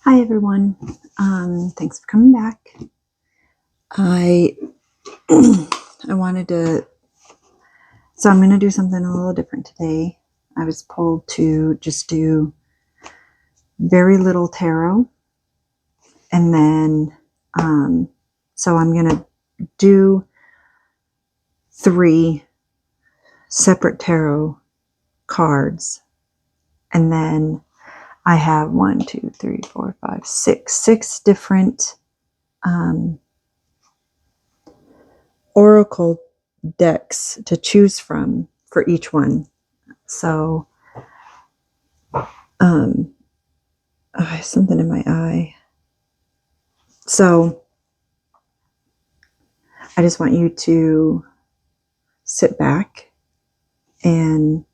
Hi everyone. Thanks for coming back. I I wanted to so I'm going to do something a little different today. I was pulled to just do very little tarot, and then so I'm going to do 3 separate tarot cards, and then I have 1, 2, 3, 4, 5, 6 different oracle decks to choose from for each one. So, I have something in my eye. So, I just want you to sit back and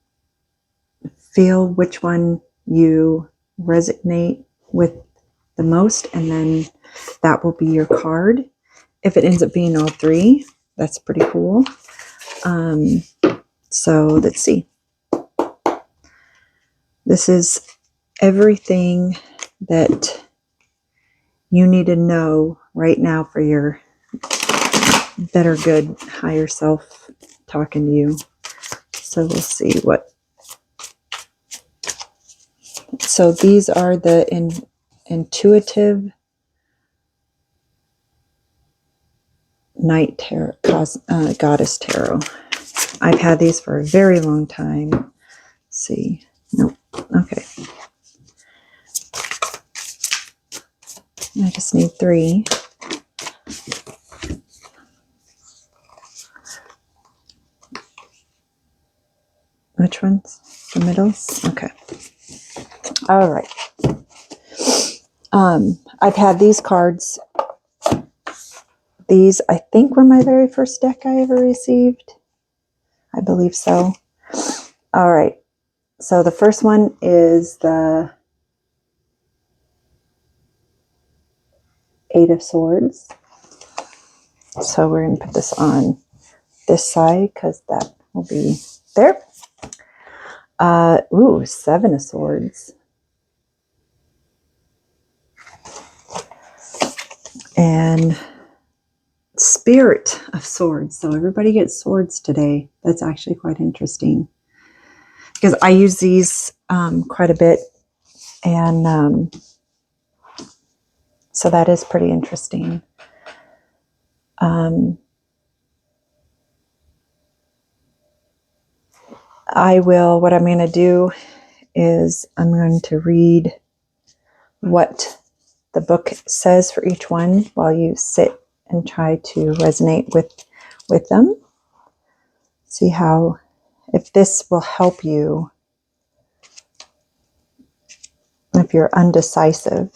feel which one you resonate with the most, and then that will be your card. If it ends up being all 3, that's pretty cool. So, let's see. This is everything that you need to know right now for your better, good, higher self talking to you. So we'll see what. So these are the intuitive night tarot, goddess tarot. I've had these for a very long time. Let's see. Nope. Okay. I just need 3. Which ones? The middles? Okay. All right. I've had these cards. These, I think, were my very first deck I ever received. I believe so. All right. So the first one is the 8 of Swords. So we're going to put this on this side because that will be there. 7 of Swords. And Spirit of Swords. So everybody gets swords today. That's actually quite interesting because I use these quite a bit. And so that is pretty interesting. What I'm going to do is I'm going to read what the book says for each one while you sit and try to resonate with them. See if this will help you if you're undecisive.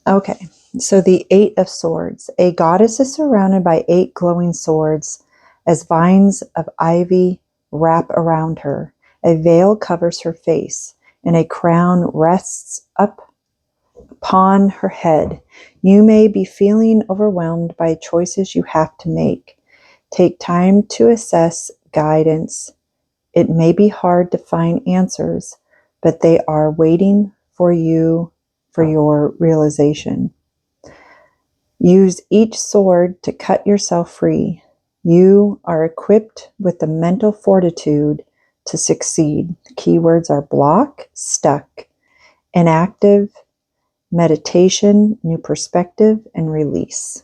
Okay, so the 8 of Swords. A goddess is surrounded by 8 glowing swords as vines of ivy wrap around her. A veil covers her face, and a crown rests up upon her head. You may be feeling overwhelmed by choices you have to make. Take time to assess guidance. It may be hard to find answers, but they are waiting for you for your realization. Use each sword to cut yourself free. You are equipped with the mental fortitude to succeed. The keywords are block, stuck, inactive, meditation, new perspective, and release.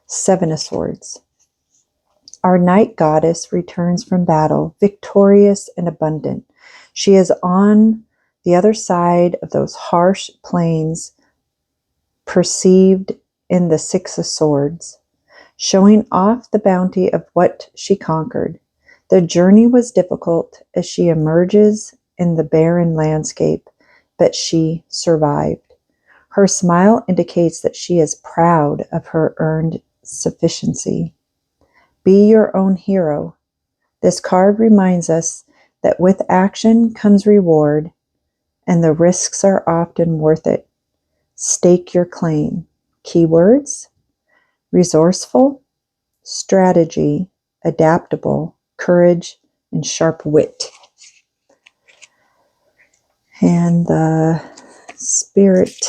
7 of Swords. Our night goddess returns from battle, victorious and abundant. She is on the other side of those harsh plains perceived in the 6 of Swords, showing off the bounty of what she conquered. The journey was difficult as she emerges in the barren landscape, but she survived. Her smile indicates that she is proud of her earned sufficiency. Be your own hero. This card reminds us that with action comes reward, and the risks are often worth it. Stake your claim. Keywords: resourceful, strategy, adaptable, courage, and sharp wit. And the Spirit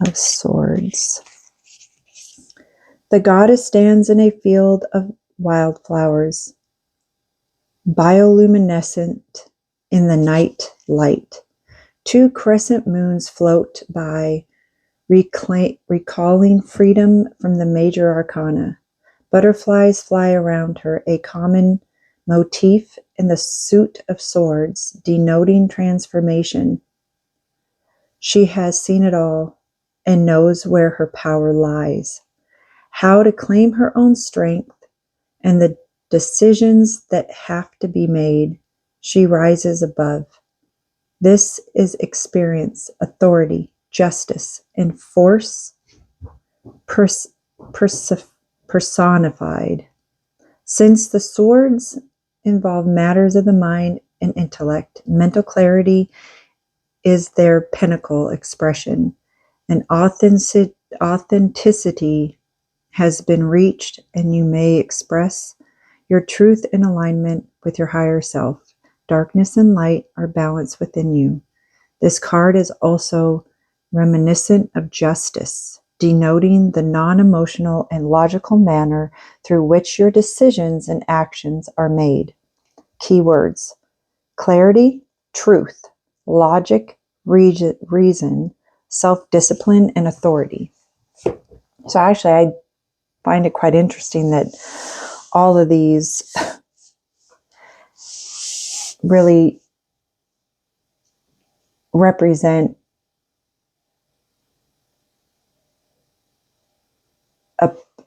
of Swords. The goddess stands in a field of wildflowers, bioluminescent in the night light. 2 crescent moons float by, recalling freedom from the major arcana. Butterflies fly around her, a common motif in the suit of swords, denoting transformation. She has seen it all and knows where her power lies, how to claim her own strength and the decisions that have to be made. She rises above. This is experience, authority, justice, and force personified. Since the swords involve matters of the mind and intellect, mental clarity is their pinnacle expression, and authenticity has been reached, and you may express your truth in alignment with your higher self. Darkness and light are balanced within you. This card is also reminiscent of justice, denoting the non-emotional and logical manner through which your decisions and actions are made. Keywords: clarity, truth, logic, reason, self-discipline, and authority. So actually, I find it quite interesting that all of these really represent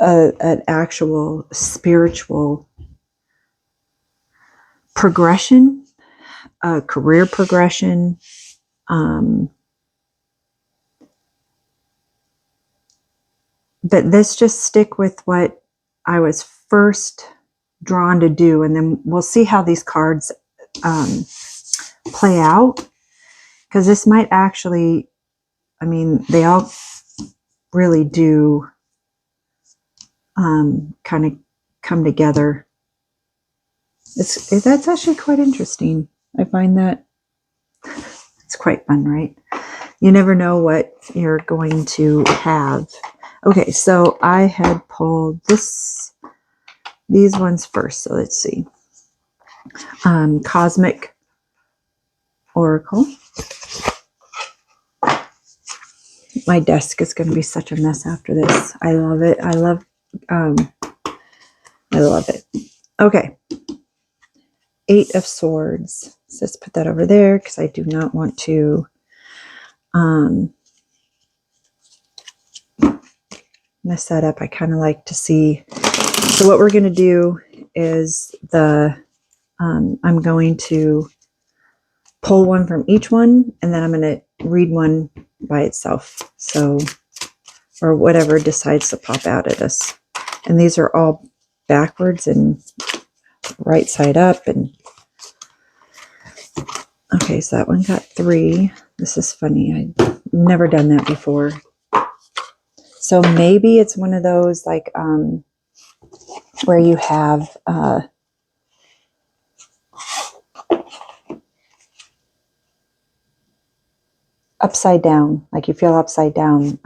an actual spiritual progression, a career progression, but let's just stick with what I was first drawn to do, and then we'll see how these cards play out, because this might actually, I mean, they all really do kind of come together. That's actually quite interesting. I find that it's quite fun, right? You never know what you're going to have. Okay, so I had pulled these ones first. So let's see. Cosmic Oracle. My desk is going to be such a mess after this. I love it. I love it. Okay. 8 of Swords. So let's put that over there because I do not want to mess that up. I kind of like to see. So what we're going to do is I'm going to pull one from each one, and then I'm going to read one by itself. So, or whatever decides to pop out at us. And these are all backwards and right side up. And okay, so that one got 3. This is funny. I've never done that before. So maybe it's one of those like where you have upside down, like you feel upside down.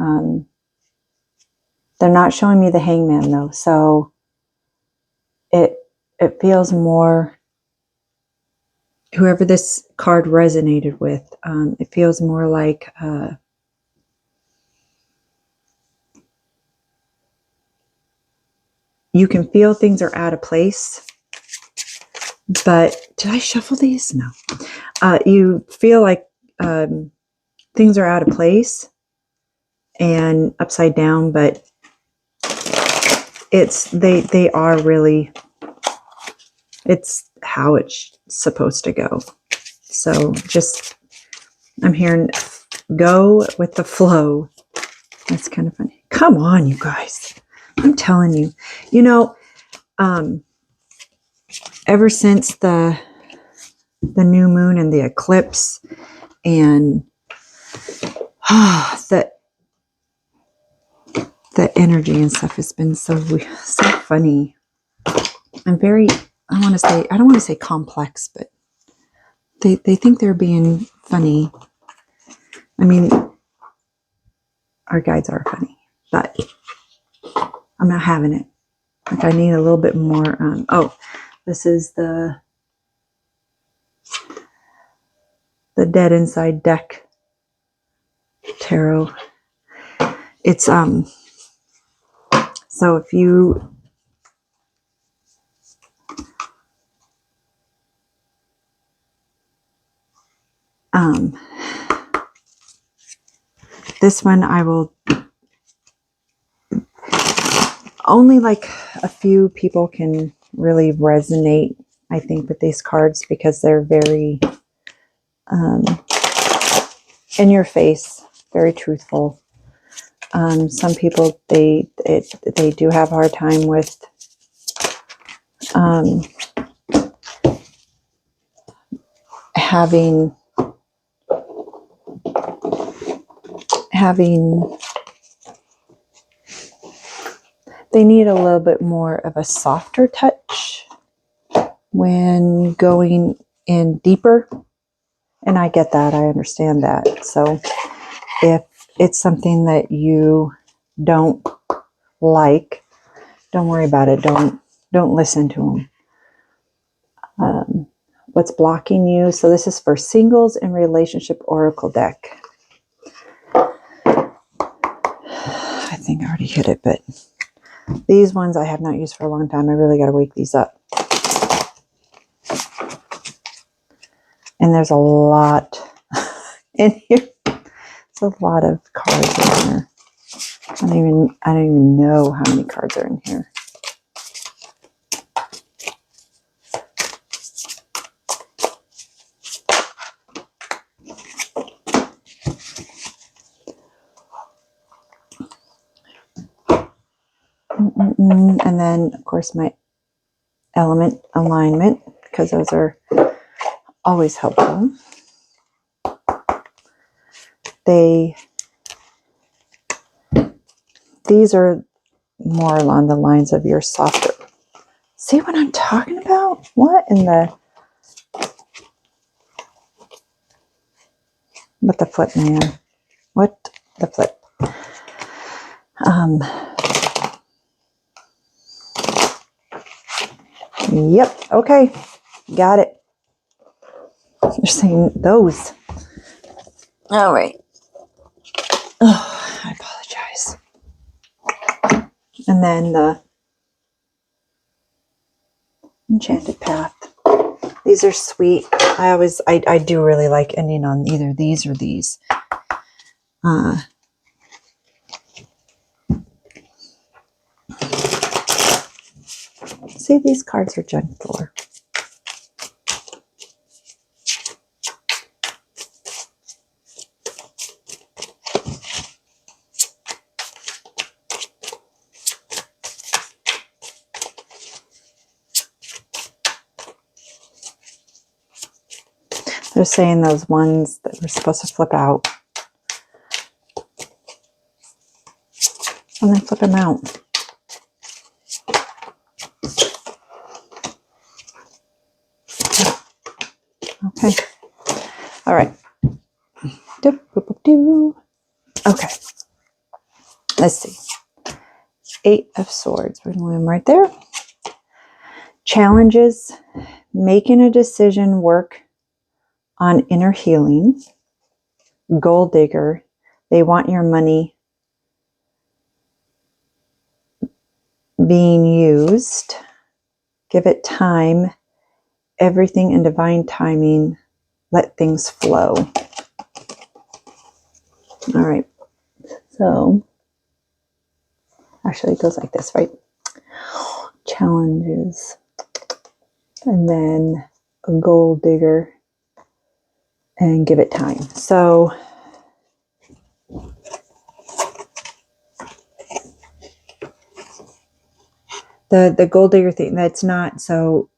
They're not showing me the Hangman though, so it feels more, whoever this card resonated with, it feels more like you can feel things are out of place. But did I shuffle these? No. You feel like things are out of place and upside down, but they are really, it's how it's supposed to go. So just, I'm hearing go with the flow. That's kind of funny. Come on, you guys. I'm telling you, you know, ever since the new moon and the eclipse and the energy and stuff has been so funny. I'm very, I don't want to say complex, but they think they're being funny. I mean, our guides are funny, but I'm not having it. Like I need a little bit more. Oh, this is the Dead Inside deck tarot. It's so if you this one I will only like a few people can really resonate, I think, with these cards because they're very in your face, very truthful. Some people they do have a hard time with having they need a little bit more of a softer touch when going in deeper. And I get that. I understand that. So if it's something that you don't like, don't worry about it. Don't listen to them. What's blocking you? So this is for singles and relationship oracle deck. I think I already hit it, but these ones I have not used for a long time. I really got to wake these up. And there's a lot in here. It's a lot of cards in here. I don't even know how many cards are in here. And then, of course, my element alignment, because those are always helpful. These are more along the lines of your softer. See what I'm talking about? What in the... What the flip, man? What the flip? Yep. Okay. Got it. You're saying those. All right. Oh, I apologize. And then the Enchanted Path. These are sweet. I do really like ending on either these or these. See, these cards are gentler. They're saying those ones that were supposed to flip out. And then flip them out. Okay. All right. Okay. Let's see. 8 of Swords. We're going to leave them right there. Challenges. Making a decision work on inner healing. Gold digger. They want your money being used. Give it time. Everything in divine timing. Let things flow. All right. So, actually it goes like this, right? Challenges. And then a gold digger. And give it time. So, the gold digger thing, that's not, so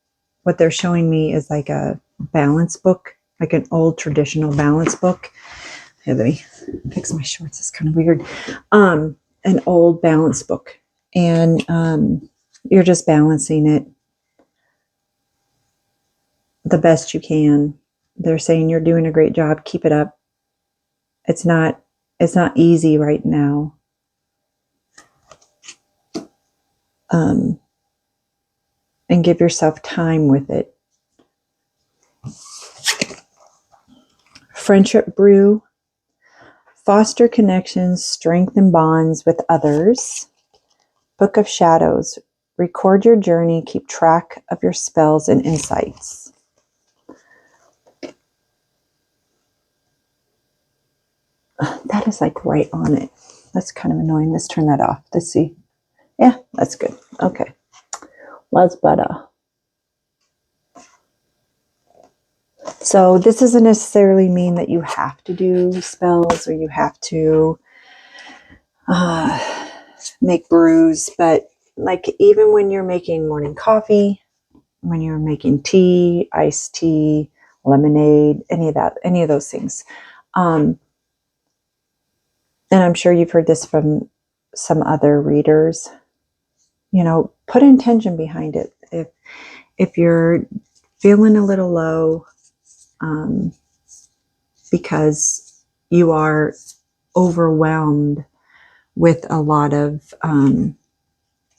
what they're showing me is like a balance book, like an old traditional balance book. Here, let me fix my shorts. It's kind of weird. An old balance book. And you're just balancing it the best you can. They're saying you're doing a great job. Keep it up. It's not easy right now. And give yourself time with it. Friendship brew. Foster connections, strengthen bonds with others. Book of Shadows. Record your journey. Keep track of your spells and insights. That is like right on it. That's kind of annoying. Let's turn that off. Let's see. Yeah, that's good. Okay. Let's better. So this doesn't necessarily mean that you have to do spells or you have to make brews, but like even when you're making morning coffee, when you're making tea, iced tea, lemonade, any of those things. And I'm sure you've heard this from some other readers, put intention behind it. If you're feeling a little low, because you are overwhelmed with a lot of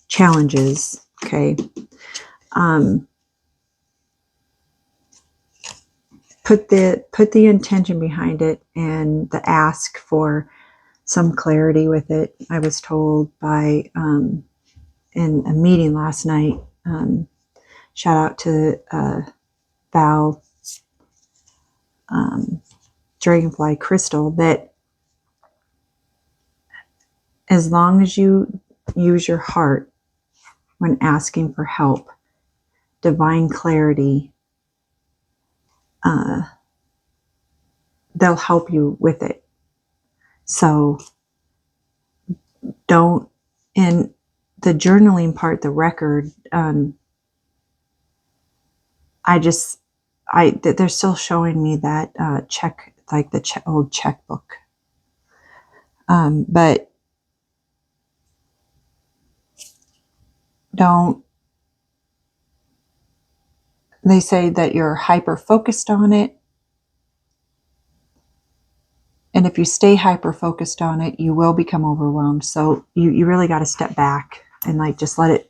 challenges, okay, put the intention behind it and the ask for some clarity with it. I was told by in a meeting last night, shout out to Val Dragonfly Crystal, that as long as you use your heart when asking for help, divine clarity, they'll help you with it. So don't, in the journaling part, the record, they're still showing me that check, like the old checkbook. But don't, they say that you're hyper focused on it. And if you stay hyper focused on it, you will become overwhelmed. So you really got to step back and like just let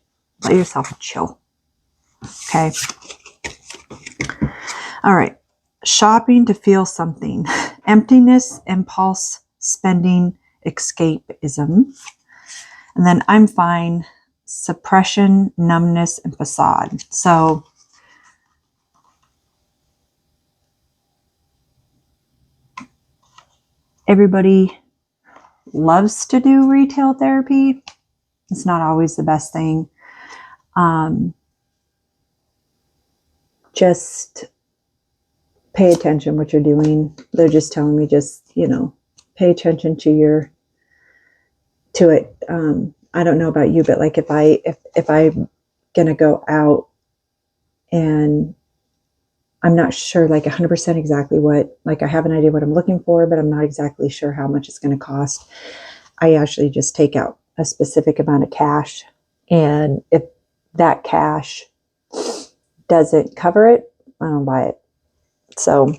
yourself chill. Okay. All right. Shopping to feel something. Emptiness, impulse, spending, escapism. And then I'm fine. Suppression, numbness, and facade. So everybody loves to do retail therapy. It's not always the best thing. Just pay attention what you're doing. They're just telling me just, pay attention to it. I don't know about you, but like if I'm going to go out and I'm not sure like 100% exactly what, like I have an idea what I'm looking for, but I'm not exactly sure how much it's going to cost. I actually just take out a specific amount of cash. And if that cash doesn't cover it, I don't buy it. So,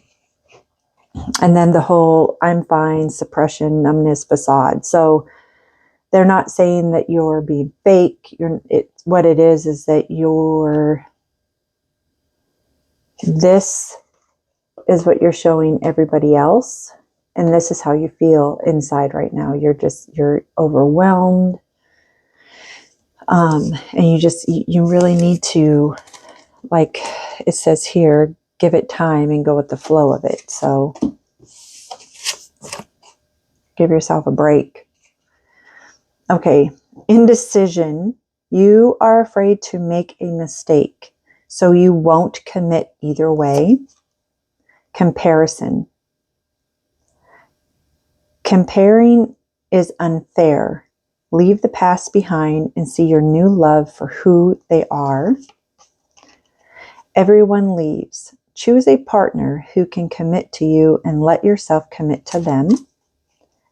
and then the whole I'm fine, suppression, numbness, facade. So they're not saying that you're being fake. What it is that this is what you're showing everybody else. And this is how you feel inside right now. You're overwhelmed. And you really need to, like it says here, give it time and go with the flow of it. So give yourself a break. Okay. Indecision. You are afraid to make a mistake, so you won't commit either way. Comparison. Comparing is unfair. Leave the past behind and see your new love for who they are. Everyone leaves. Choose a partner who can commit to you and let yourself commit to them.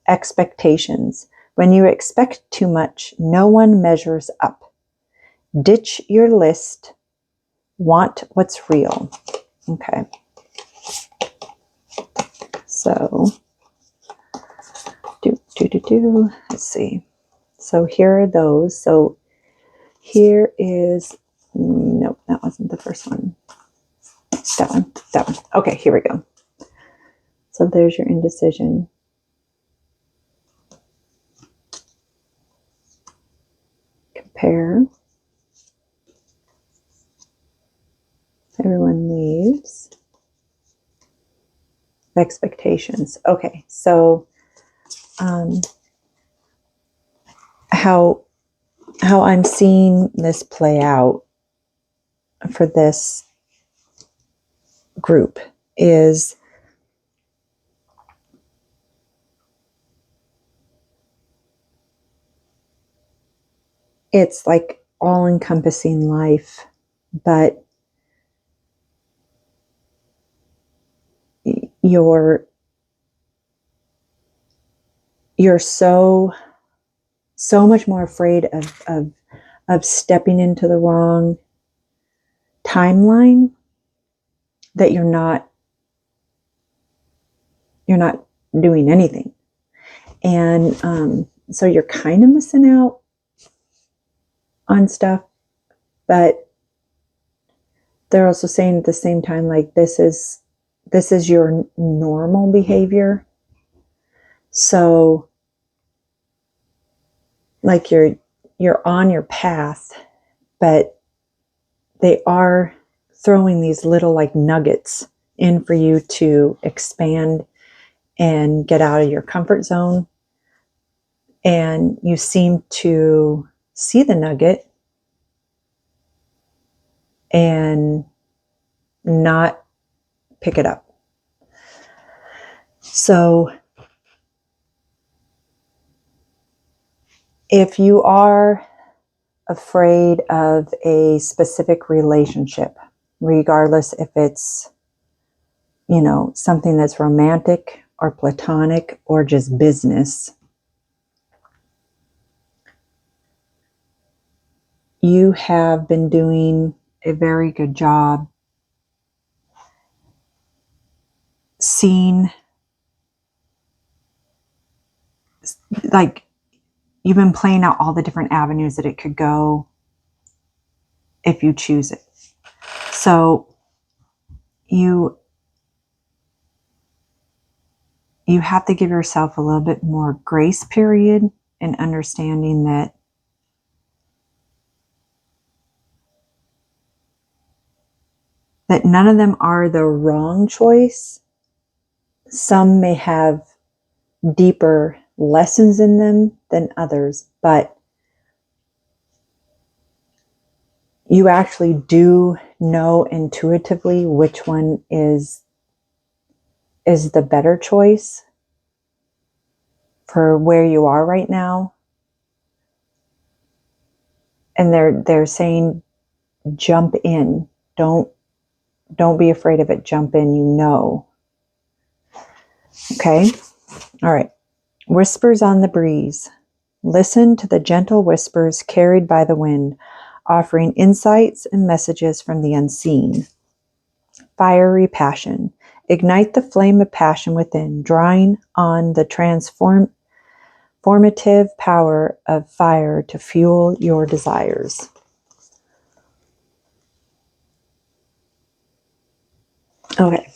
Expectations. When you expect too much, no one measures up. Ditch your list. Want what's real. Okay. So, let's see. So here are those. So here is, nope, that wasn't the first one. That one. Okay, here we go. So there's your indecision. Compare. Everyone leaves. Expectations. Okay, so how I'm seeing this play out for this group is it's like all-encompassing life, but you're so much more afraid of stepping into the wrong timeline that you're not doing anything. And so you're kind of missing out on stuff, but they're also saying at the same time, like, this is your normal behavior. So like you're on your path, but they are throwing these little like nuggets in for you to expand and get out of your comfort zone. And you seem to see the nugget and not pick it up. So if you are afraid of a specific relationship, regardless if it's, something that's romantic or platonic or just business, you have been doing a very good job seeing, like, you've been playing out all the different avenues that it could go if you choose it. So you have to give yourself a little bit more grace period and understanding that none of them are the wrong choice. Some may have deeper lessons in them than others, but you actually do know intuitively which one is the better choice for where you are right now. And they're saying, jump in. Don't be afraid of it. Jump in, Okay? All right. Whispers on the breeze. Listen to the gentle whispers carried by the wind, offering insights and messages from the unseen. Fiery passion. Ignite the flame of passion within, drawing on the transformative power of fire to fuel your desires. Okay.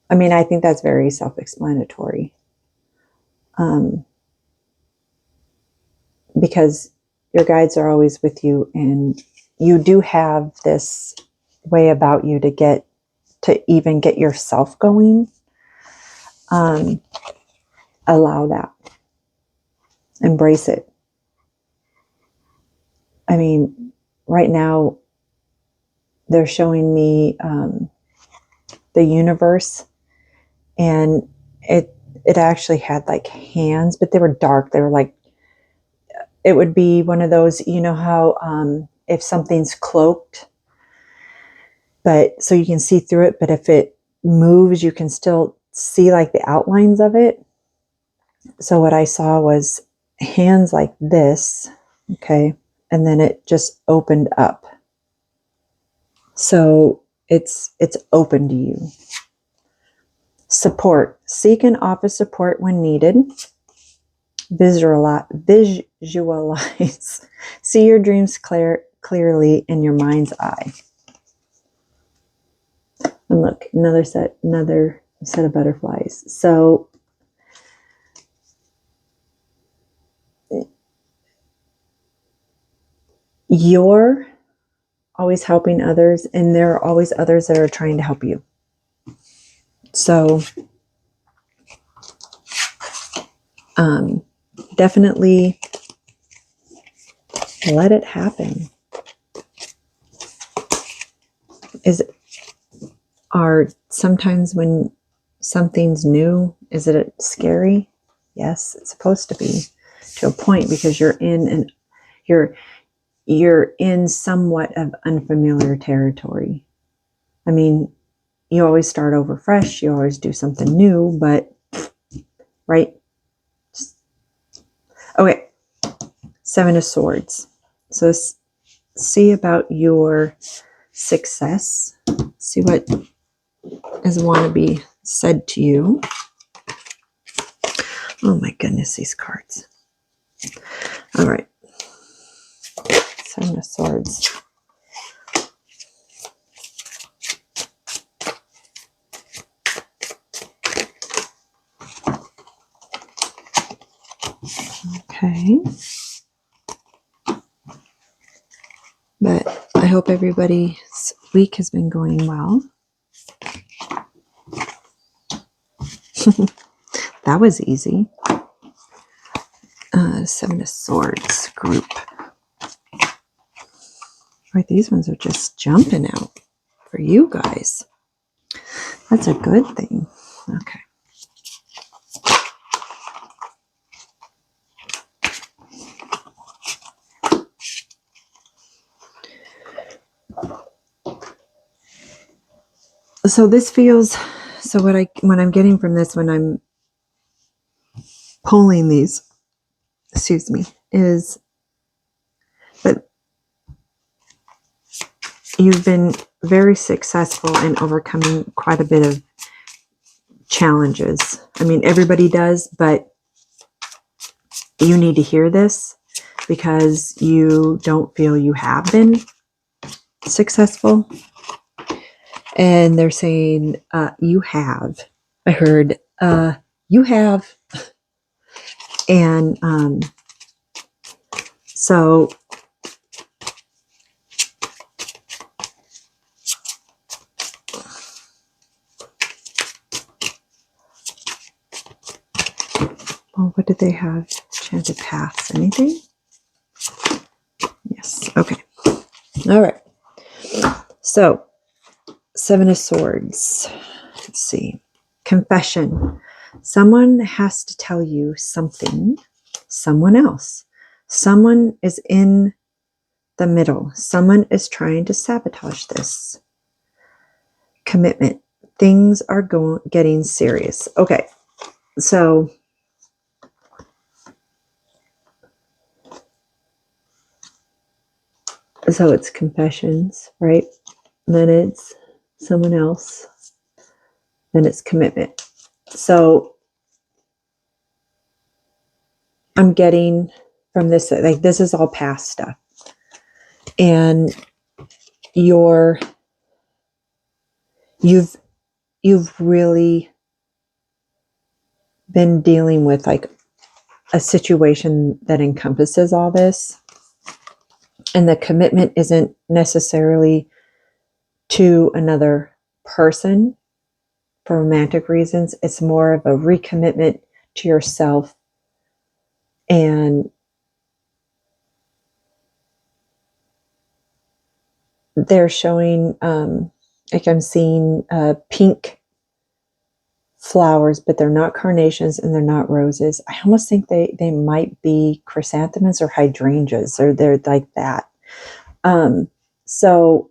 I mean, I think that's very self-explanatory. Because your guides are always with you, and you do have this way about you to even get yourself going. Allow that. Embrace it. I mean, right now they're showing me the universe, and it actually had like hands, but they were dark. They were like, it would be one of those, how if something's cloaked, but so you can see through it, but if it moves, you can still see like the outlines of it. So what I saw was hands like this, okay, and then it just opened up. So it's open to you. Support. Seek and offer support when needed. Visualize. See your dreams clearly in your mind's eye. And look, another set of butterflies. So you're always helping others, and there are always others that are trying to help you. So definitely let it happen. Are sometimes when something's new, is it scary? Yes, it's supposed to be, to a point, because you're in somewhat of unfamiliar territory. I mean, you always start over fresh, you always do something new, but right? Okay, 7 of Swords. So see about your success. See what is want to be said to you. Oh my goodness, these cards. All right. 7 of Swords. Okay. But I hope everybody's week has been going well. That was easy. 7 of Swords group. Right, these ones are just jumping out for you guys. That's a good thing. Okay. So this feels, so what I'm getting from this when I'm pulling these, excuse me, is that you've been very successful in overcoming quite a bit of challenges. I mean, everybody does, but you need to hear this because you don't feel you have been successful. And they're saying, you have. I heard, you have. And so well, what did they have? Enchanted Paths. Anything? Yes. Okay. All right. So 7 of Swords. Let's see. Confession. Someone has to tell you something. Someone else. Someone is in the middle. Someone is trying to sabotage this. Commitment. Things are getting serious. Okay. So it's confessions, right? And then it's someone else. Then it's commitment. So I'm getting from this, like, this is all past stuff. And you've really been dealing with like a situation that encompasses all this. And the commitment isn't necessarily to another person for romantic reasons. It's more of a recommitment to yourself. And they're showing, like I'm seeing pink flowers, but they're not carnations and they're not roses. I almost think they might be chrysanthemums or hydrangeas, or they're like that. So,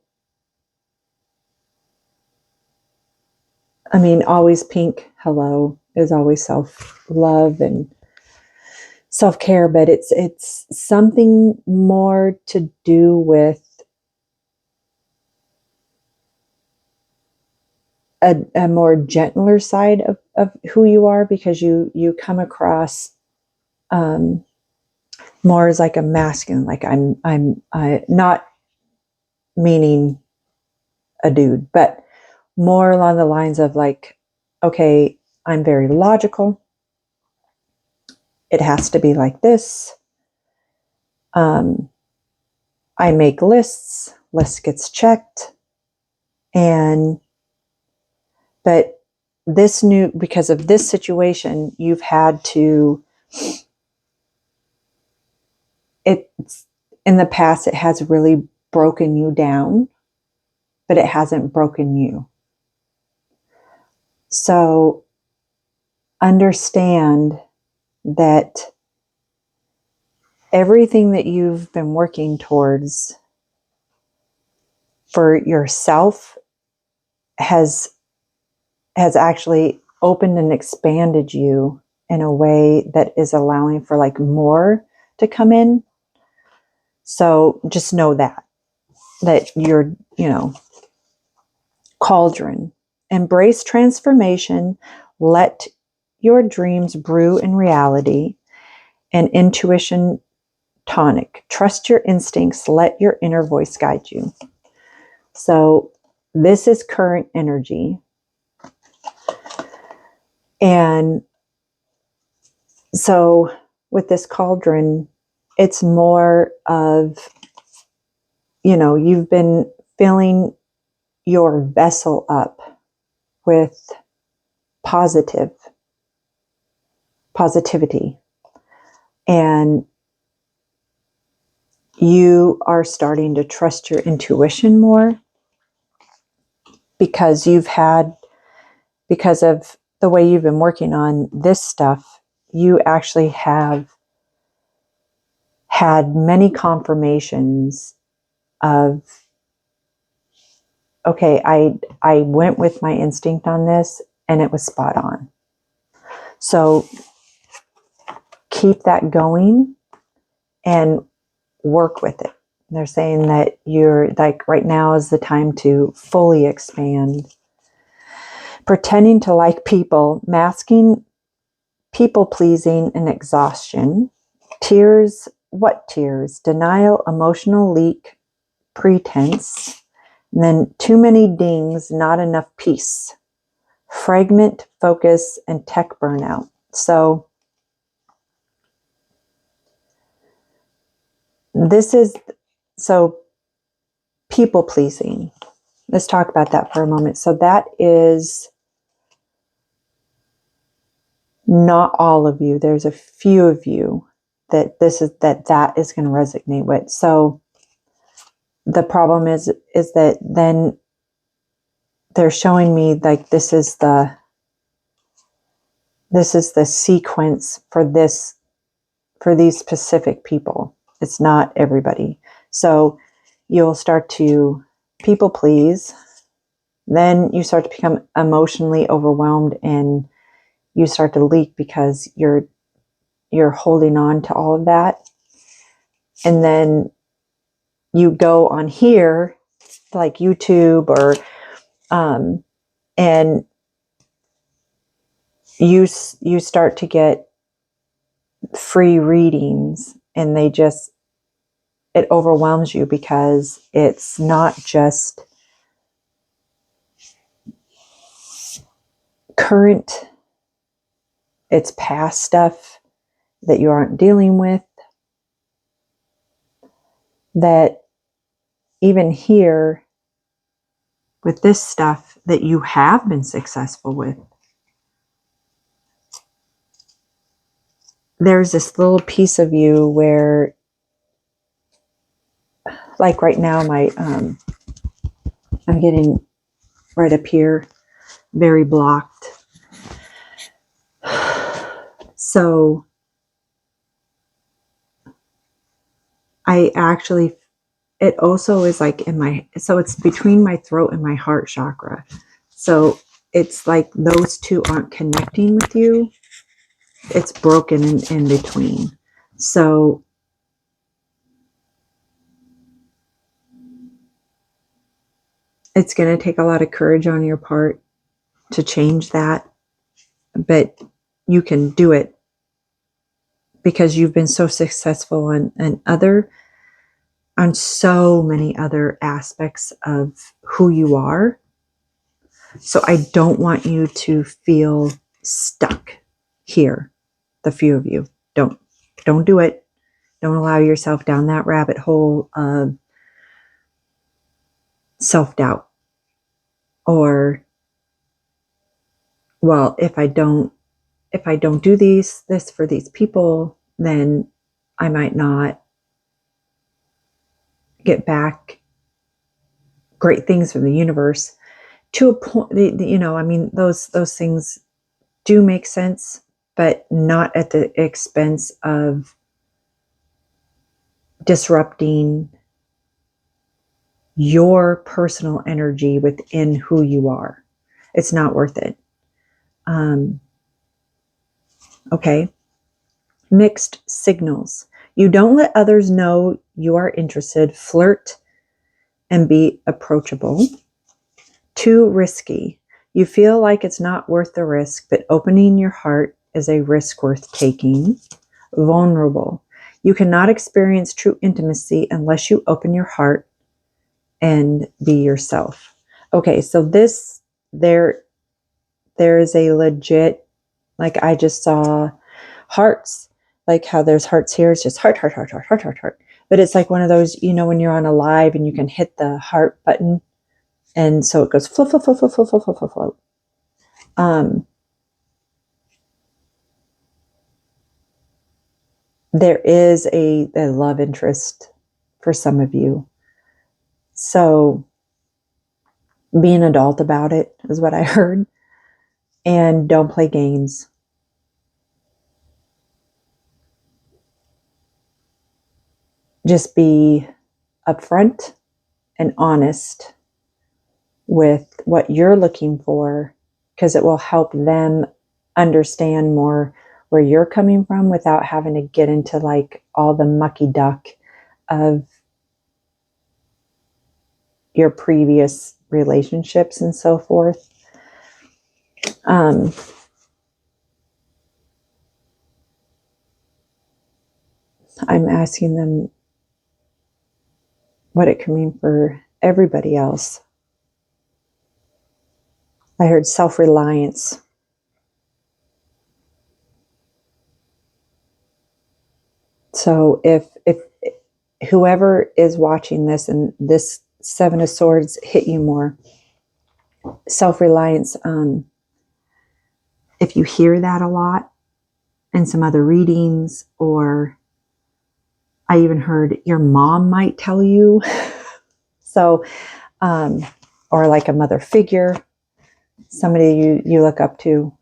I mean, always pink, hello, is always self-love and self-care, but it's something more to do with a more gentler side of who you are, because you come across more as like a masculine, like I not meaning a dude, but more along the lines of like, okay, I'm very logical. It has to be like this. I make lists, list gets checked. But because of this situation, you've had to, it's in the past, it has really broken you down, but it hasn't broken you. So understand that everything that you've been working towards for yourself has actually opened and expanded you in a way that is allowing for like more to come in. So just know that you're, cauldron. Embrace transformation. Let your dreams brew in reality. And intuition tonic. Trust your instincts. Let your inner voice guide you. So this is current energy. And so with this cauldron, it's more of, you've been filling your vessel up with positivity. And you are starting to trust your intuition more because because of the way you've been working on this stuff, you actually have had many confirmations of, okay, I went with my instinct on this and it was spot on. So keep that going and work with it. They're saying that you're like, right now is the time to fully expand. Pretending to like people, masking people pleasing and exhaustion. Tears, what tears? Denial, emotional leak, pretense. And then too many dings, not enough peace. Fragment, focus, and tech burnout. So people pleasing. Let's talk about that for a moment. So that is not all of you. There's a few of you that that is going to resonate with. So the problem is that then they're showing me like this is the sequence for these specific people. It's not everybody. So you'll start to people please, then you start to become emotionally overwhelmed and you start to leak because you're holding on to all of that. And then you go on here like YouTube or and you start to get free readings, and it overwhelms you because it's not just current, it's past stuff that you aren't dealing with, that even here with this stuff that you have been successful with, there's this little piece of you where, like right now, I'm getting right up here very blocked. So it also is like so it's between my throat and my heart chakra. So it's like those two aren't connecting with you. It's broken in between. So it's going to take a lot of courage on your part to change that. but you can do it because you've been so successful on so many other aspects of who you are. So I don't want you to feel stuck here. The few of you, don't do it. Don't allow yourself down that rabbit hole of self-doubt, or, well, if I don't do this for these people, then I might not get back great things from the universe. To a point, I mean, those things do make sense, but not at the expense of disrupting your personal energy within who you are. It's not worth it. Okay. Mixed signals. You don't let others know you are interested. Flirt and be approachable. Too risky. You feel like it's not worth the risk, but opening your heart is a risk worth taking. Vulnerable. You cannot experience true intimacy unless you open your heart and be yourself. Okay, so there is a legit, like I just saw hearts, like how there's hearts here. It's just heart, heart, heart, heart, heart, heart, heart. But it's like one of those, when you're on a live and you can hit the heart button, and so it goes flow, flow, flow, flow, flow, flow, flow, flow, flow. There is a love interest for some of you. So be an adult about it is what I heard. And don't play games. Just be upfront and honest with what you're looking for, because it will help them understand more where you're coming from without having to get into like all the mucky duck of your previous relationships and so forth. I'm asking them what it could mean for everybody else. I heard self-reliance. So if whoever is watching this and this Seven of Swords hit you more, self-reliance, if you hear that a lot in some other readings, or I even heard your mom might tell you, so, or like a mother figure, somebody you look up to,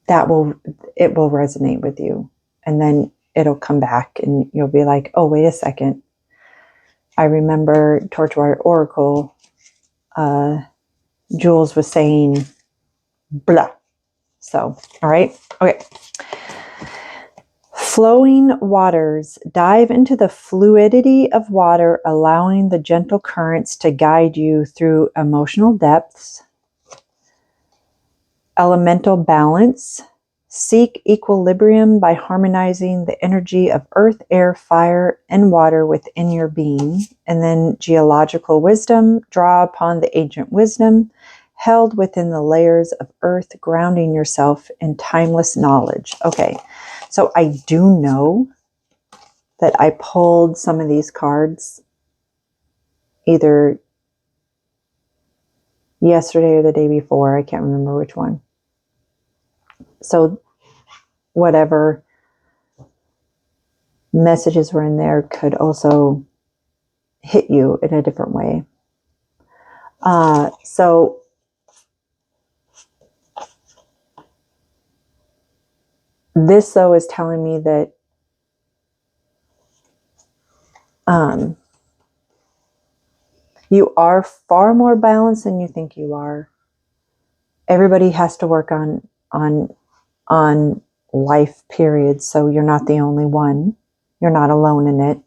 it will resonate with you, and then it'll come back and you'll be like, oh, wait a second. I remember Torchlight Oracle, Jules was saying blah. So, all right. Okay. Flowing waters. Dive into the fluidity of water, allowing the gentle currents to guide you through emotional depths. Elemental balance. Seek equilibrium by harmonizing the energy of earth, air, fire, and water within your being. And then geological wisdom. Draw upon the ancient wisdom held within the layers of earth, grounding yourself in timeless knowledge. Okay, so I do know that I pulled some of these cards either yesterday or the day before. I can't remember which one. So whatever messages were in there could also hit you in a different way. So this, though, is telling me that you are far more balanced than you think you are. Everybody has to work on life, period. So you're not the only one. You're not alone in it.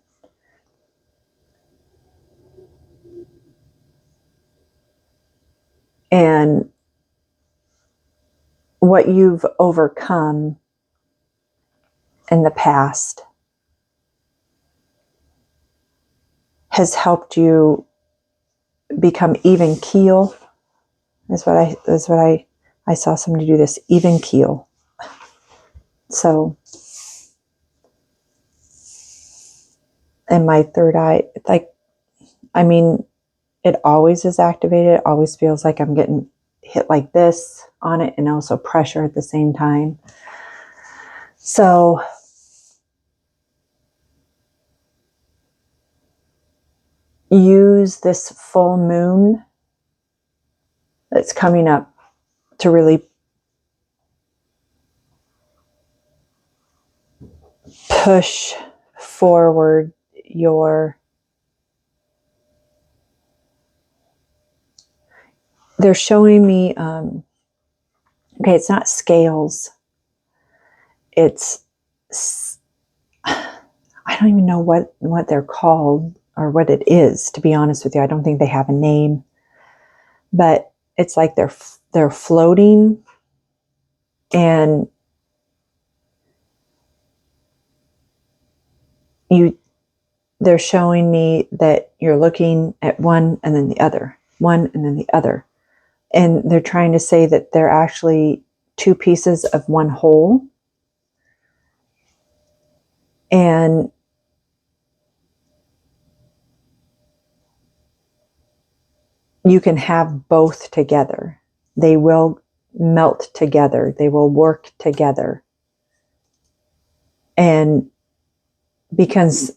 And what you've overcome in the past has helped you become even keel. Is what I saw somebody do this, even keel. So, and my third eye, like, I mean, it always is activated. It always feels like I'm getting hit like this on it, and also pressure at the same time. So use this full moon that's coming up to really push forward they're showing me, okay, it's not scales. It's, I don't even know what they're called or what it is, to be honest with you. I don't think they have a name, but it's like they're floating, and they're showing me that you're looking at one and then the other, one and then the other. And they're trying to say that they're actually two pieces of one whole. And you can have both together. They will melt together. They will work together. And because,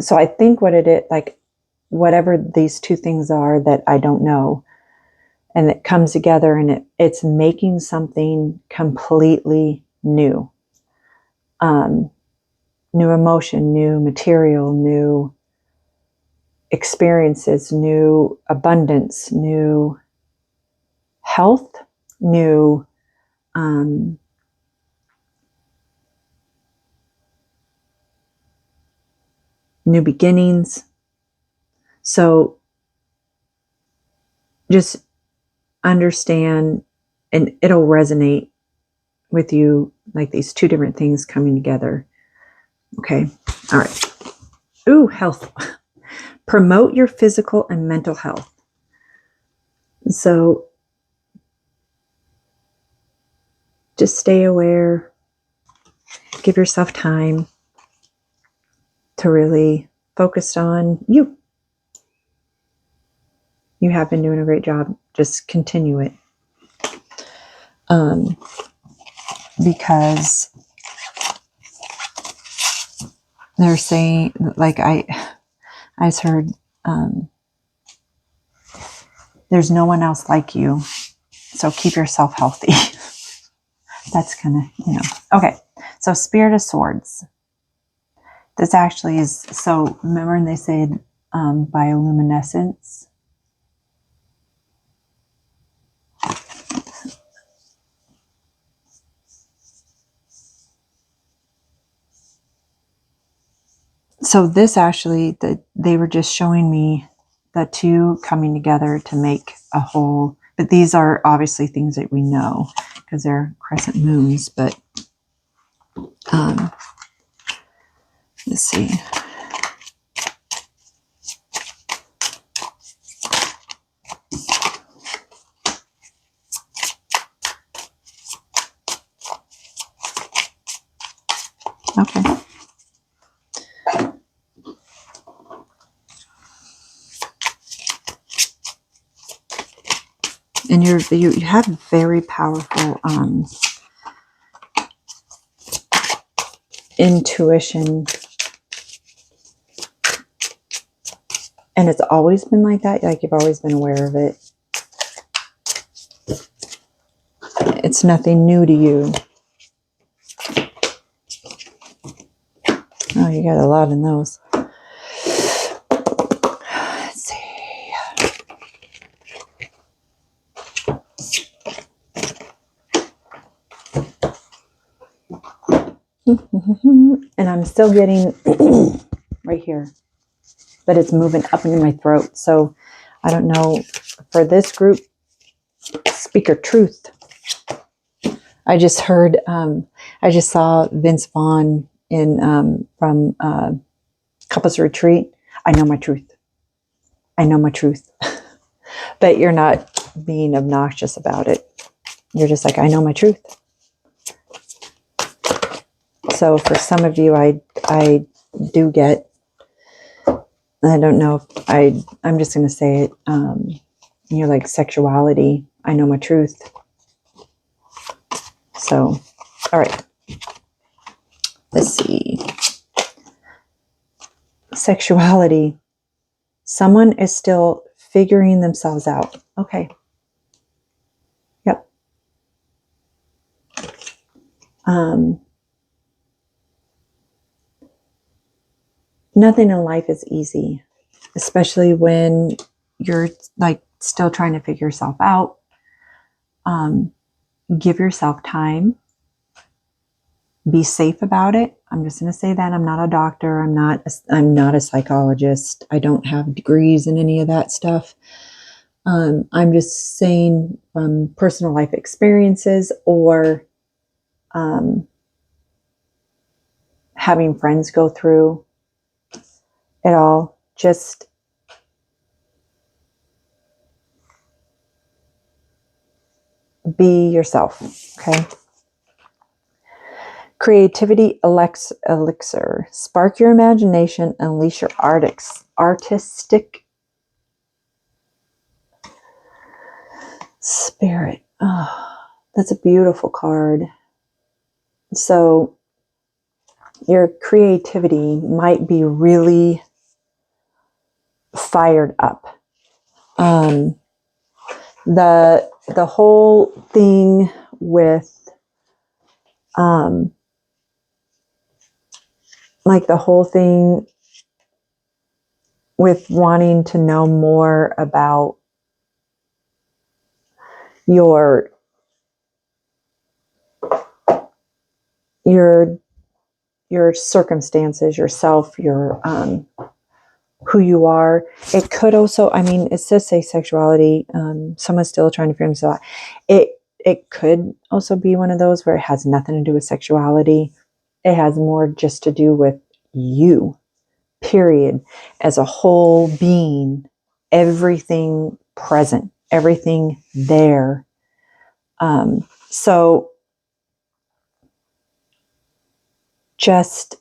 so I think what it is, like, whatever these two things are that I don't know, and it comes together, and it's making something completely new. New emotion, new material, new experiences, new abundance, new health, new new beginnings. So just understand, and it'll resonate with you, like these two different things coming together. Okay. All right. Ooh, health. Promote your physical and mental health. So just stay aware. Give yourself time to really focus on you. You have been doing a great job. Just continue it. Because they're saying, like, I just heard, there's no one else like you. So keep yourself healthy. That's kind of, Okay. So Spirit of Swords. This actually is, so remember when they said bioluminescence? So this actually, they were just showing me the two coming together to make a whole. But these are obviously things that we know because they're crescent moons. But let's see. Okay. And you have very powerful intuition, and it's always been like that. Like, you've always been aware of it. It's nothing new to you. Oh, you got a lot in those. Let's see. And I'm still getting right here, but it's moving up into my throat. So I don't know, for this group, speak your truth. I just heard, I just saw Vince Vaughn from Couples Retreat. I know my truth. I know my truth. But you're not being obnoxious about it. You're just like, I know my truth. So for some of you, I do get, I don't know if I'm just going to say it. You're like sexuality. I know my truth. So, all right. Let's see. Sexuality. Someone is still figuring themselves out. Okay. Yep. Nothing in life is easy, especially when you're like still trying to figure yourself out. Give yourself time. Be safe about it. I'm just going to say that I'm not a doctor. I'm not a psychologist. I don't have degrees in any of that stuff. I'm just saying from personal life experiences or having friends go through it all. Just be yourself. Okay. Creativity elixir. Spark your imagination, unleash your artistic spirit. Oh, that's a beautiful card. So your creativity might be really fired up. The whole thing with like the whole thing with wanting to know more about your circumstances, yourself, your who you are. It could also, I mean, it says say sexuality. Someone's still trying to figure themselves out. It could also be one of those where it has nothing to do with sexuality. It has more just to do with you, period, as a whole being, everything present, everything there. So just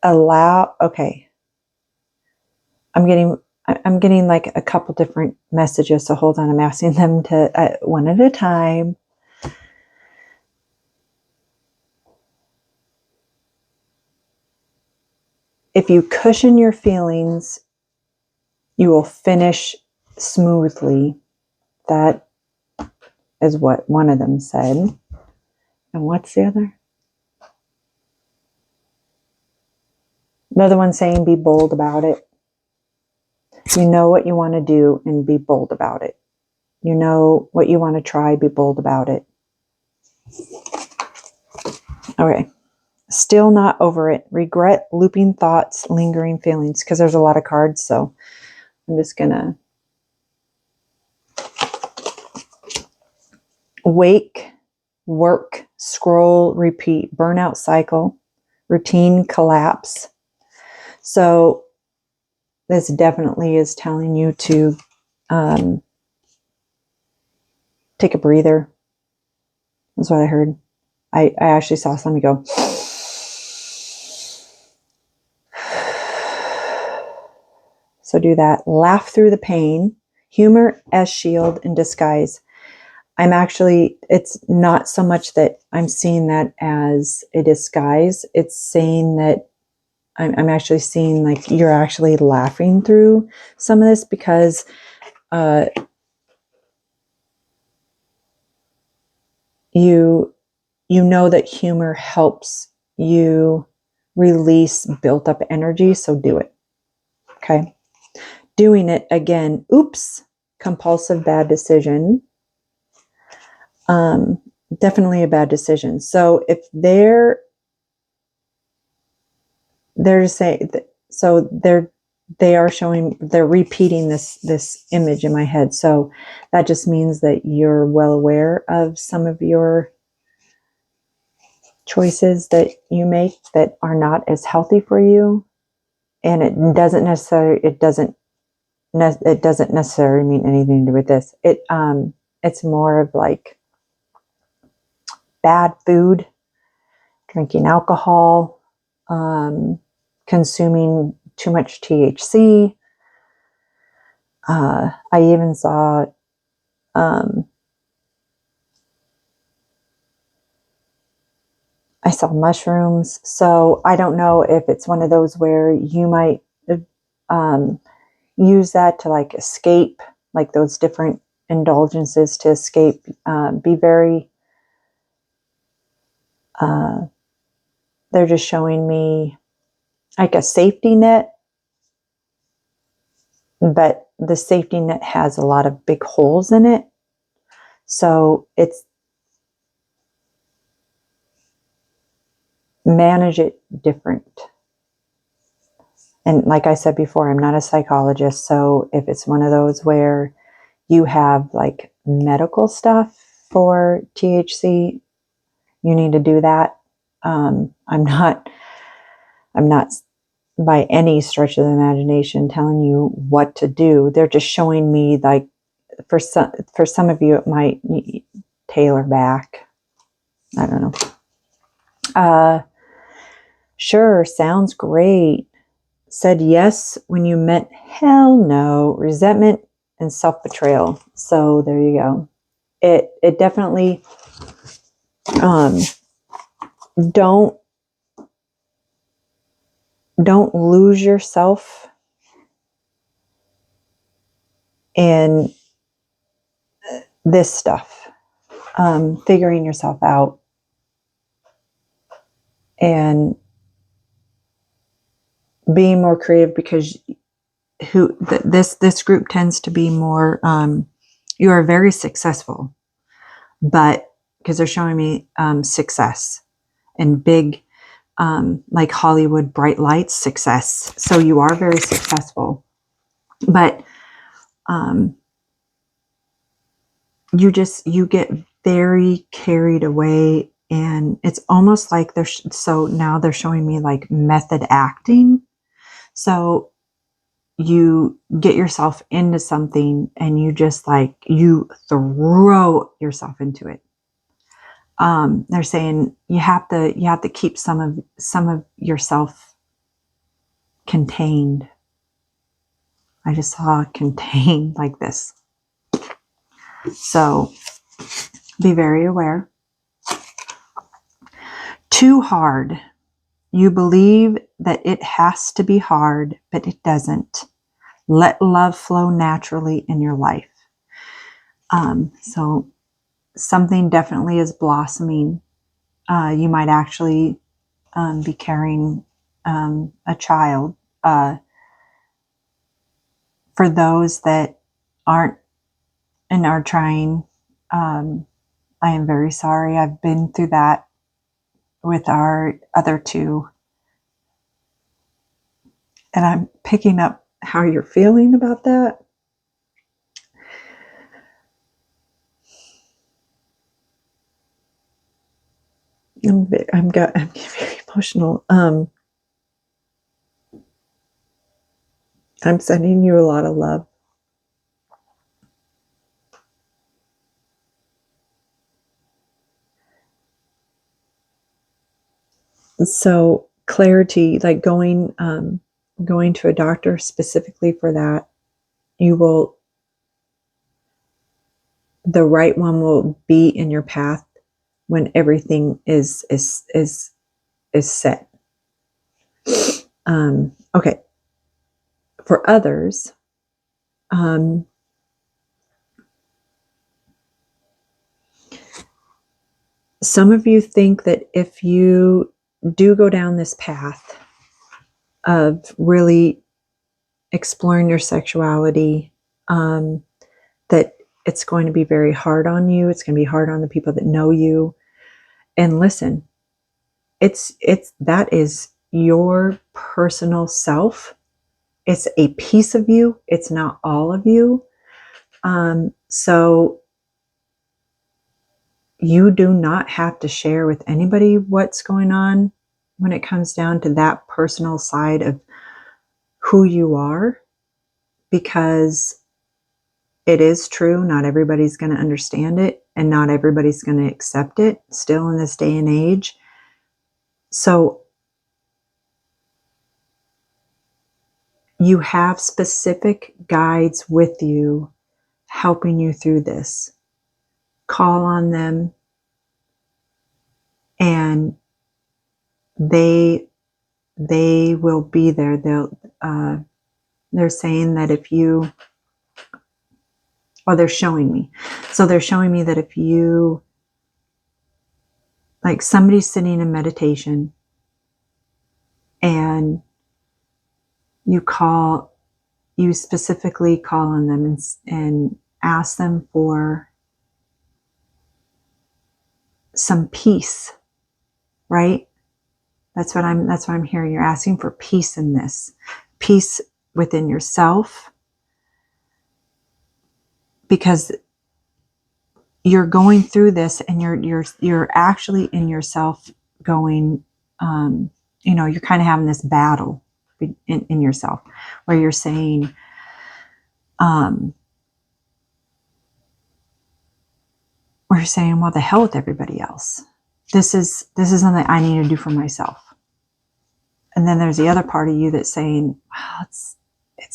allow, okay. I'm getting like a couple different messages. So hold on. I'm asking them to one at a time. If you cushion your feelings, you will finish smoothly. That is what one of them said. And what's the other? The other one saying be bold about it. You know what you want to do and be bold about it. You know what you want to try, be bold about it. Okay. Still not over it. Regret, looping thoughts, lingering feelings. Because there's a lot of cards, so I'm just going to wake, work, scroll, repeat, burnout cycle, routine collapse. So this definitely is telling you to take a breather. That's what I heard. I actually saw somebody go. So do that. Laugh through the pain. Humor as shield and disguise. It's not so much that I'm seeing that as a disguise. It's saying that I'm actually seeing like you're actually laughing through some of this because you know that humor helps you release built up energy. So do it. Okay. Doing it again. Oops. Compulsive bad decision. Definitely a bad decision. So if they're saying, so they're they're repeating this image in my head. So that just means that you're well aware of some of your choices that you make that are not as healthy for you. And it doesn't necessarily mean anything to do with this. It's more of like bad food, drinking alcohol, consuming too much THC. I even saw mushrooms. So I don't know if it's one of those where you might um, use that to like escape, like those different indulgences to escape. Be very, they're just showing me like a safety net, but the safety net has a lot of big holes in it. So it's manage it different. And like I said before, I'm not a psychologist. So if it's one of those where you have like medical stuff for THC, you need to do that. I'm not by any stretch of the imagination telling you what to do. They're just showing me like for some of you, it might tailor back. I don't know. Sure, sounds great. Said yes when you meant hell no. Resentment and self-betrayal. So there you go. It definitely don't lose yourself in this stuff. Figuring yourself out and being more creative, because this group tends to be more you are very successful, but because they're showing me success and big like Hollywood bright lights success, so you are very successful, but you get very carried away, and it's almost like so now they're showing me like method acting. So you get yourself into something and you just like you throw yourself into it. They're saying you have to keep some of yourself contained. I just saw contained like this. So be very aware. Too hard. You believe that it has to be hard, but it doesn't. Let love flow naturally in your life. So something definitely is blossoming. You might actually be carrying a child. For those that aren't and are trying, I am very sorry. I've been through that with our other two. And I'm picking up how you're feeling about that. I'm getting very emotional. I'm sending you a lot of love. So clarity, like going to a doctor specifically for that, the right one will be in your path when everything is set. Okay. For others, some of you think that if you do go down this path of really exploring your sexuality, that it's going to be very hard on you. It's going to be hard on the people that know you. And listen, that is your personal self, it's a piece of you. It's not all of you. So you do not have to share with anybody what's going on when it comes down to that personal side of who you are, because it is true. Not everybody's going to understand it, and not everybody's going to accept it still in this day and age. So you have specific guides with you helping you through this. Call on them, and they will be there. They're saying that if you, they're showing me. So they're showing me that if you, like somebody's sitting in meditation and you specifically call on them and ask them for some peace, right? That's what I'm hearing. You're asking for peace in this. Peace within yourself, because you're going through this and you're actually in yourself going, you're kind of having this battle in yourself where you're saying, well, the hell with everybody else. This is something I need to do for myself. And then there's the other part of you that's saying, wow, it's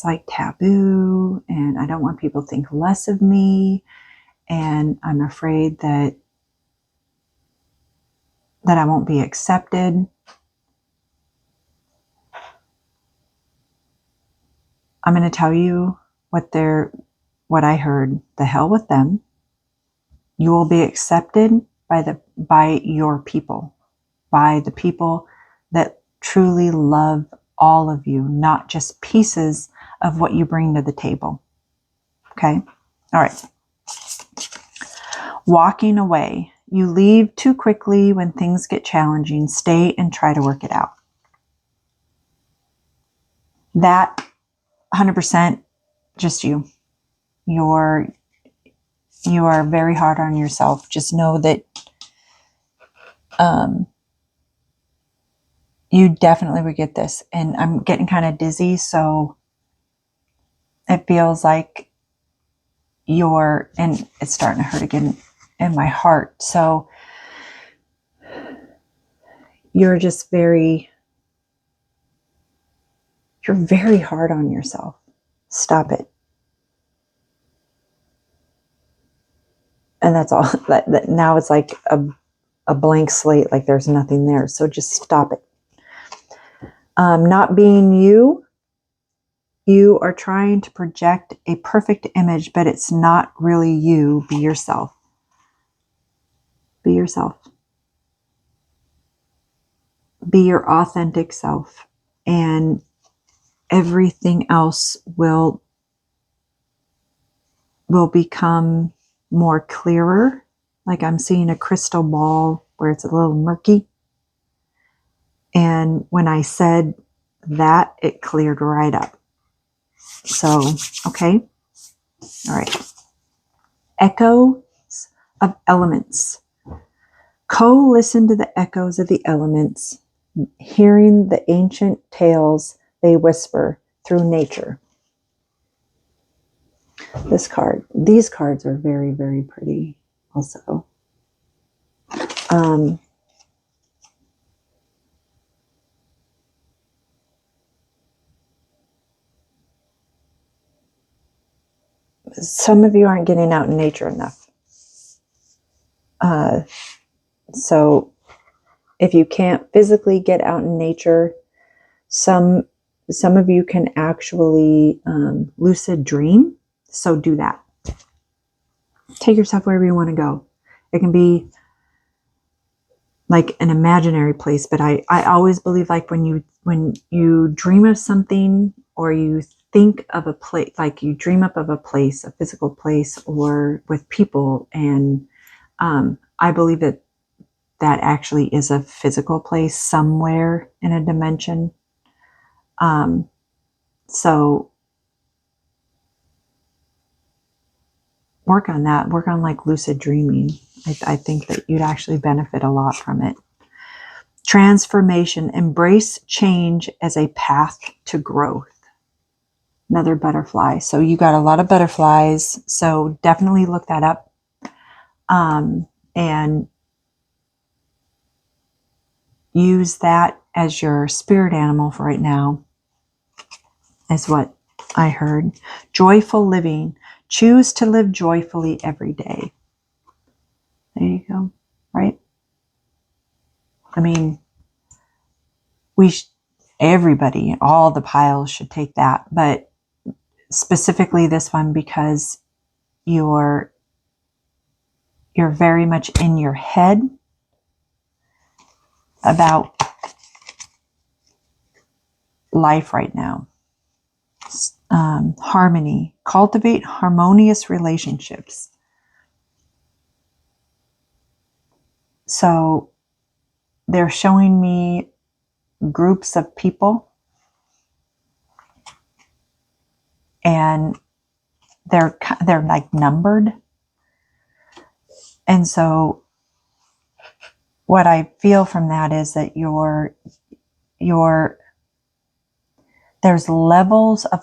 like taboo, and I don't want people to think less of me, and I'm afraid that I won't be accepted. I'm going to tell you what I heard. The hell with them. You will be accepted by your people, by the people that truly love all of you, not just pieces of what you bring to the table. Okay? All right. Walking away. You leave too quickly when things get challenging. Stay and try to work it out. That 100% just you. You are very hard on yourself. Just know that you definitely would get this. And I'm getting kind of dizzy, so it feels like and it's starting to hurt again in my heart. So you're very hard on yourself. Stop it. And that's all. That now it's like a blank slate, like there's nothing there. So just stop it. Not being you. You are trying to project a perfect image, but it's not really you. Be yourself. Be yourself. Be your authentic self, and everything else will become more clearer. Like I'm seeing a crystal ball where it's a little murky. And when I said that, it cleared right up. So, okay. All right. Echoes of elements. Co-listen to the echoes of the elements, hearing the ancient tales they whisper through nature. These cards are very, very pretty also. Some of you aren't getting out in nature enough. So if you can't physically get out in nature, some of you can actually lucid dream. So do that. Take yourself wherever you want to go. It can be like an imaginary place, but I always believe like when you dream of something, or you think of a place, like you dream up of a place, a physical place, or with people, and I believe that actually is a physical place somewhere in a dimension. So work on that. Work on like lucid dreaming. I think that you'd actually benefit a lot from it. Transformation. Embrace change as a path to growth. Another butterfly. So you got a lot of butterflies. So definitely look that up. And use that as your spirit animal for right now, is what I heard. Joyful living. Choose to live joyfully every day. There you go. Right? I mean, everybody, all the piles should take that, but specifically this one because you're very much in your head about life right now. Harmony. Cultivate harmonious relationships. So they're showing me groups of people, and they're like numbered. And so what I feel from that is that there's levels of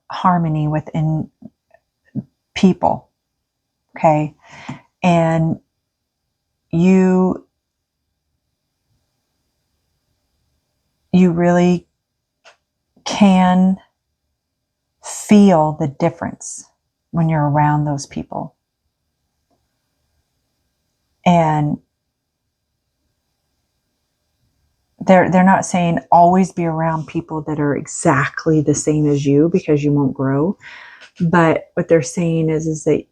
harmony within people. Okay. And you really can feel the difference when you're around those people. And they're not saying always be around people that are exactly the same as you because you won't grow. But what they're saying is that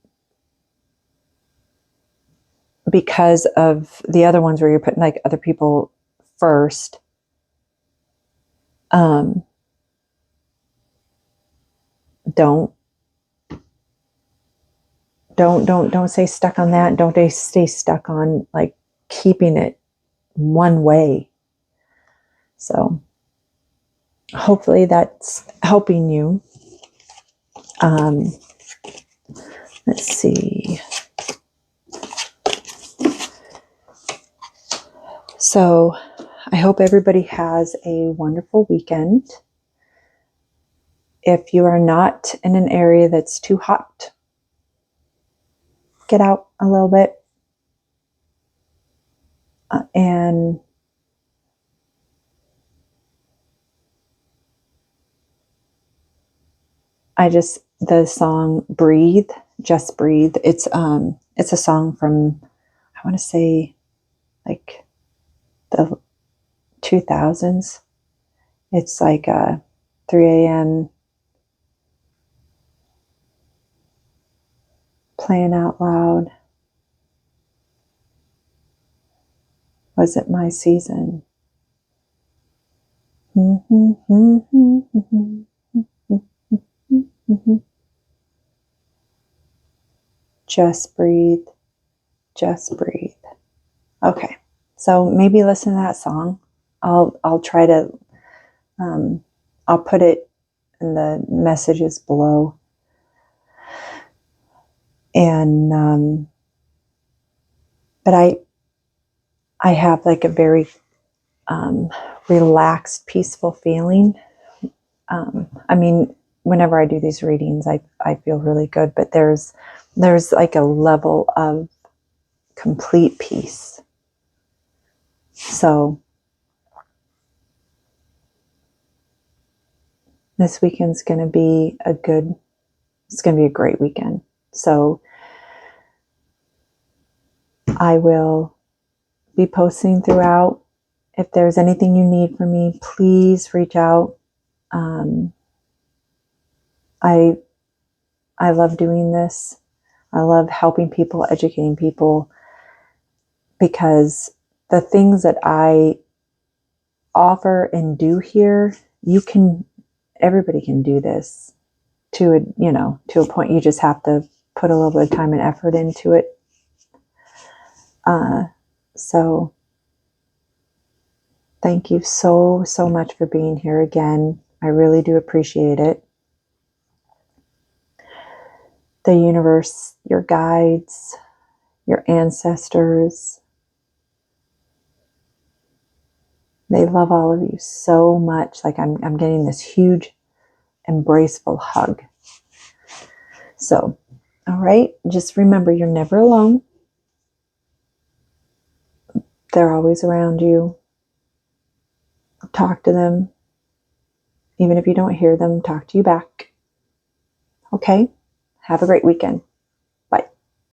because of the other ones where you're putting like other people first, don't stay stuck on that. Don't stay stuck on like keeping it one way. So hopefully that's helping you. Let's see. So I hope everybody has a wonderful weekend. If you are not in an area that's too hot, get out a little bit. And the song Breathe, Just Breathe. It's a song from, I want to say like the 2000s. It's like 3 a.m. playing out loud. Was it my season? Just breathe. Just breathe. Okay. So maybe listen to that song. I'll try to, I'll put it in the messages below. And, but I have like a very, relaxed, peaceful feeling. I mean, whenever I do these readings, I feel really good, but there's like a level of complete peace. So this weekend's going to be it's going to be a great weekend. So I will be posting throughout. If there's anything you need from me, please reach out. I love doing this. I love helping people, educating people, because the things that I offer and do here, everybody can do this to a point. You just have to put a little bit of time and effort into it. So thank you so much for being here again. I really do appreciate it. The universe, your guides, your ancestors, they love all of you so much. Like I'm getting this huge, embraceful hug. So, all right, just remember you're never alone. They're always around you. Talk to them. Even if you don't hear them, talk to you back. Okay? Have a great weekend.